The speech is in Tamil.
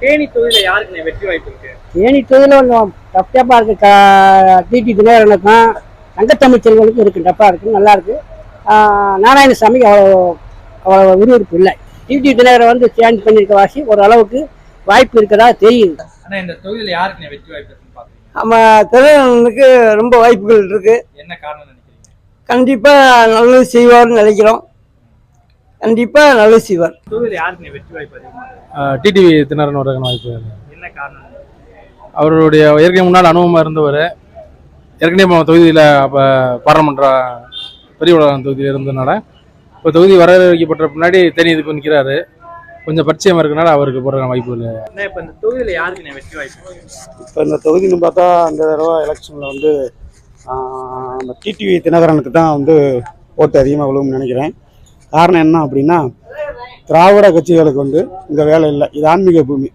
தேனி தொகுதியில யாருக்கு வெற்றி வாய்ப்பு இருக்கு? தேனி தொகுதியில் கொஞ்சம் டஃப்பாக இருக்கு. டிடி தினகரனுக்கும் தங்கத்தமிழ் செல்வனுக்கும் இருக்கு. டஃப்பாக இருக்கு, நல்லா இருக்கு. நாராயணசாமி அவ்வளோ விறுவிறுப்பு இல்லை. டிடி தினகரன் வந்து சேஞ்ச் பண்ணியிருக்க வாசி ஓரளவுக்கு வாய்ப்பு இருக்கிறதா தெரியுது. ஆனா இந்த தொகுதியில யாருக்கு வெற்றி வாய்ப்பு இருக்குன்னு பாக்குறீங்க? நம்ம தினகரனுக்கு ரொம்ப வாய்ப்புகள் இருக்கு. என்ன காரணம் நினைக்கிறீங்க? கண்டிப்பா நல்லது செய்வார்னு நினைக்கிறோம். கண்டிப்பா நல்லது செய்வார். தொகுதியில யாருக்கு வெற்றி வாய்ப்பு அதிகமா? டிடிவி தினகரன் வரதுக்கான வாய்ப்பு. என்ன காரணம்? அவருடைய ஏற்கனவே முன்னாள் அனுபவமாக இருந்தவர். ஏற்கனவே தொகுதியில் அப்போ பாராளுமன்ற பெரிய உலகம் தொகுதியில் இருந்ததுனால இப்போ தொகுதி வரவேற்கப்பட்ட பின்னாடி தேனி இதுக்கு நிற்கிறாரு. கொஞ்சம் பரிச்சயமாக இருக்கனால அவருக்கு போடுற வாய்ப்பு இல்லை. இப்போ இந்த தொகுதியில யாருக்கு வெற்றி வாய்ப்பு? இப்போ இந்த தொகுதின்னு பார்த்தா அந்த தடவை எலெக்ஷனில் வந்து அந்த டிடிவி தினகரனுக்கு தான் வந்து ஓட்டு அதிகமாக விழுவும்னு நினைக்கிறேன். காரணம் என்ன அப்படின்னா, திராவிட கட்சிகளுக்கு வந்து இந்த வேலை இல்லை. இது ஆன்மீக பூமி.